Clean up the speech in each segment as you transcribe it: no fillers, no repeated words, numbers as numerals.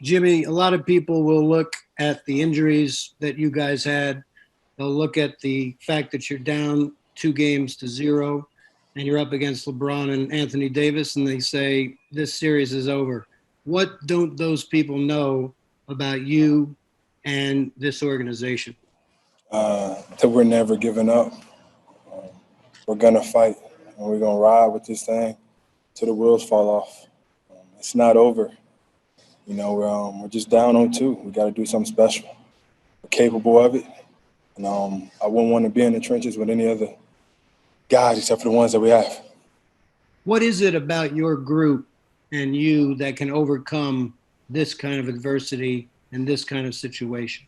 Jimmy, a lot of people will look at the injuries that you guys had. They'll look at the fact that you're down 2 games to 0 and you're up against LeBron and Anthony Davis, and they say this series is over. What don't those people know about you and this organization? That we're never giving up. Um, we're going to fight, and we're going to ride with this thing till the wheels fall off. It's not over. We're just down on 2. We got to do something special. We're capable of it. And I wouldn't want to be in the trenches with any other guys except for the ones that we have. What is it about your group and you that can overcome this kind of adversity and this kind of situation?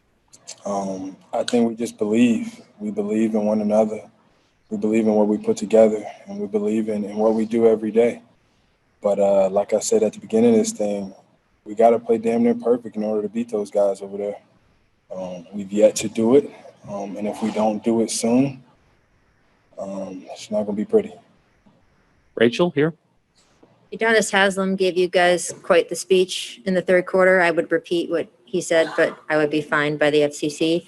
I think we just believe. We believe in one another. We believe in what we put together, and we believe in what we do every day. But like I said at the beginning of this thing, we got to play damn near perfect in order to beat those guys over there. We've yet to do it, and if we don't do it soon, it's not going to be pretty. Rachel, here. Udonis Haslam gave you guys quite the speech in the third quarter. I would repeat what he said, but I would be fined by the FCC.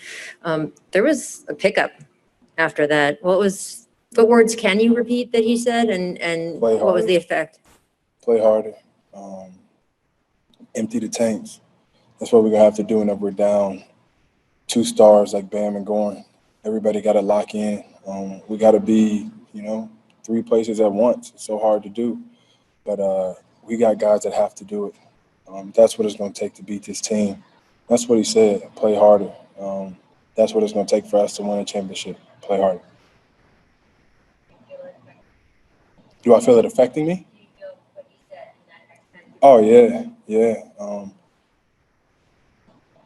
There was a pickup after that. What words can you repeat that he said, and what was the effect? Play harder. Empty the tanks. That's what we're going to have to do whenever we're down 2 stars like Bam and Goran. Everybody got to lock in. We got to be, 3 places at once. It's so hard to do. But we got guys that have to do it. That's what it's going to take to beat this team. That's what he said, play harder. That's what it's going to take for us to win a championship, play harder. Do I feel it affecting me? Oh, yeah.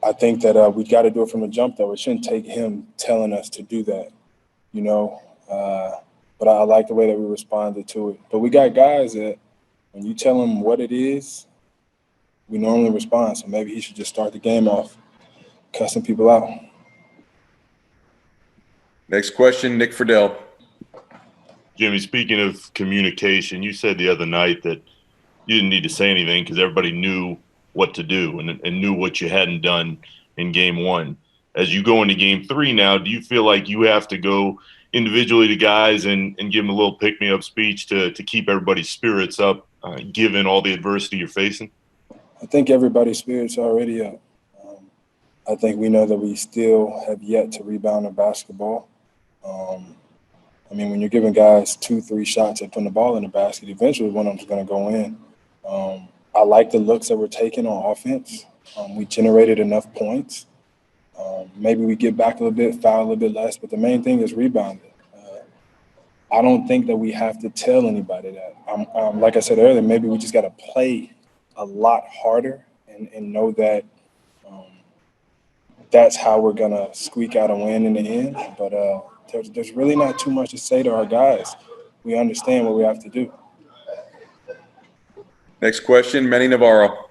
I think that we got to do it from the jump, though. It shouldn't take him telling us to do that, But I like the way that we responded to it. But we got guys that when you tell them what it is, we normally respond. So maybe he should just start the game off cussing people out. Next question, Nick Friedel. Jimmy, speaking of communication, you said the other night that you didn't need to say anything because everybody knew what to do and knew what you hadn't done in game 1. As you go into game 3 now, do you feel like you have to go individually to guys and give them a little pick-me-up speech to keep everybody's spirits up, given all the adversity you're facing? I think everybody's spirits are already up. I think we know that we still have yet to rebound in basketball. When you're giving guys 2-3 shots at putting the ball in the basket, eventually one of them's going to go in. I like the looks that we're taking on offense. We generated enough points. Maybe we get back a little bit, foul a little bit less, but the main thing is rebounding. I don't think that we have to tell anybody that. Like I said earlier, maybe we just got to play a lot harder and know that that's how we're going to squeak out a win in the end. But there's really not too much to say to our guys. We understand what we have to do. Next question, Manny Navarro.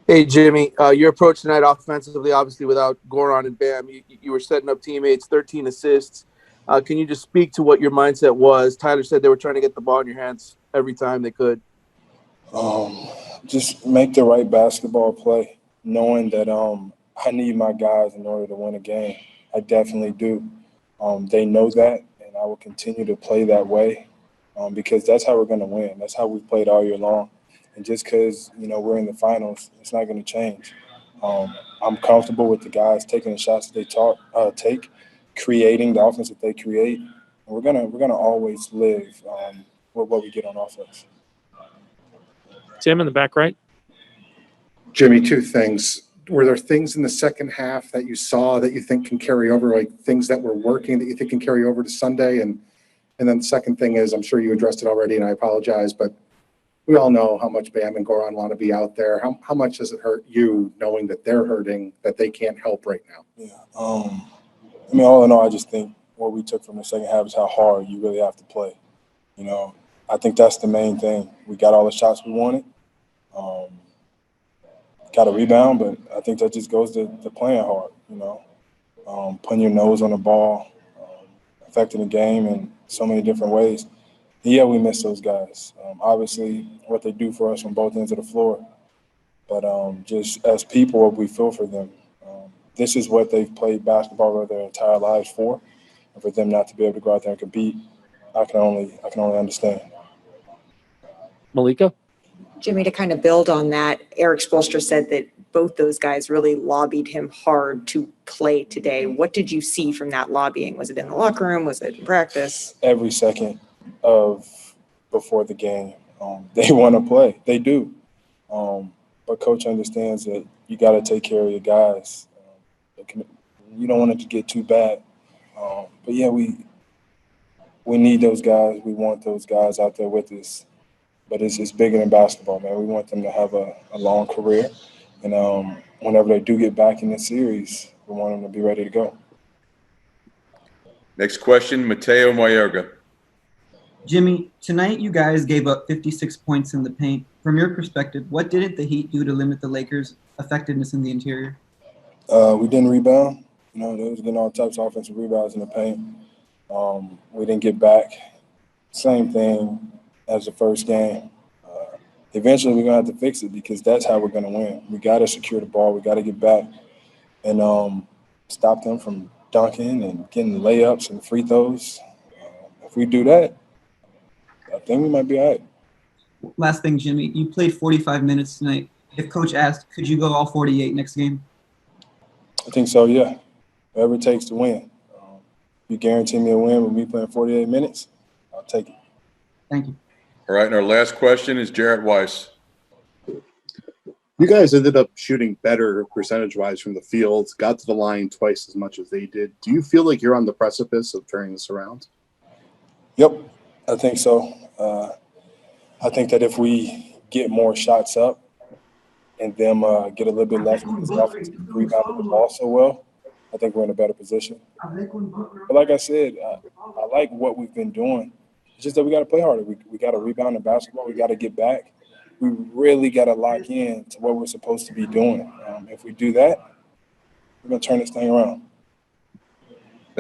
Hey, Jimmy, your approach tonight offensively, obviously without Goran and Bam, you were setting up teammates, 13 assists. Can you just speak to what your mindset was? Tyler said they were trying to get the ball in your hands every time they could. Just make the right basketball play, knowing that I need my guys in order to win a game. I definitely do. They know that, and I will continue to play that way because that's how we're going to win. That's how we've played all year long. And just because, we're in the finals, it's not going to change. I'm comfortable with the guys taking the shots that they take, creating the offense that they create. And we're gonna always live with what we get on offense. Tim in the back right. Jimmy, 2 things. Were there things in the second half that you saw that you think can carry over, like things that were working that you think can carry over to Sunday? And then the second thing is, I'm sure you addressed it already, and I apologize, but we all know how much Bam and Goran want to be out there. How much does it hurt you knowing that they're hurting, that they can't help right now? Yeah. All in all, I just think what we took from the second half is how hard you really have to play. I think that's the main thing. We got all the shots we wanted. Got a rebound, but I think that just goes to playing hard, putting your nose on the ball, affecting the game in so many different ways. Yeah, we miss those guys. Obviously, what they do for us on both ends of the floor. But just as people, what we feel for them. This is what they've played basketball their entire lives for, and for them not to be able to go out there and compete, I can only understand. Malika? Jimmy, to kind of build on that, Eric Spoelstra said that both those guys really lobbied him hard to play today. What did you see from that lobbying? Was it in the locker room? Was it in practice? Every second of before the game, they want to play. They do. But coach understands that you got to take care of your guys. You don't want it to get too bad. But yeah, we need those guys. We want those guys out there with us. But it's bigger than basketball, man. We want them to have a long career. And whenever they do get back in the series, we want them to be ready to go. Next question, Mateo Mayorga. Jimmy, tonight you guys gave up 56 points in the paint. From your perspective, what didn't the Heat do to limit the Lakers' effectiveness in the interior? We didn't rebound. They was getting all types of offensive rebounds in the paint. We didn't get back. Same thing as the first game. Eventually, we're going to have to fix it because that's how we're going to win. We got to secure the ball. We got to get back and stop them from dunking and getting layups and free throws. If we do that, I think we might be all right. Last thing, Jimmy, you played 45 minutes tonight. If coach asked, could you go all 48 next game? I think so, yeah. Whatever it takes to win. You guarantee me a win with me playing 48 minutes, I'll take it. Thank you. All right, and our last question is Jarrett Weiss. You guys ended up shooting better percentage-wise from the field, got to the line twice as much as they did. Do you feel like you're on the precipice of turning this around? Yep, I think so. I think that if we get more shots up and them get a little bit less because the offense rebounded the ball so well, I think we're in a better position. But like I said, I like what we've been doing. It's just that we got to play harder. We got to rebound in basketball. We got to get back. We really got to lock in to what we're supposed to be doing. If we do that, we're going to turn this thing around.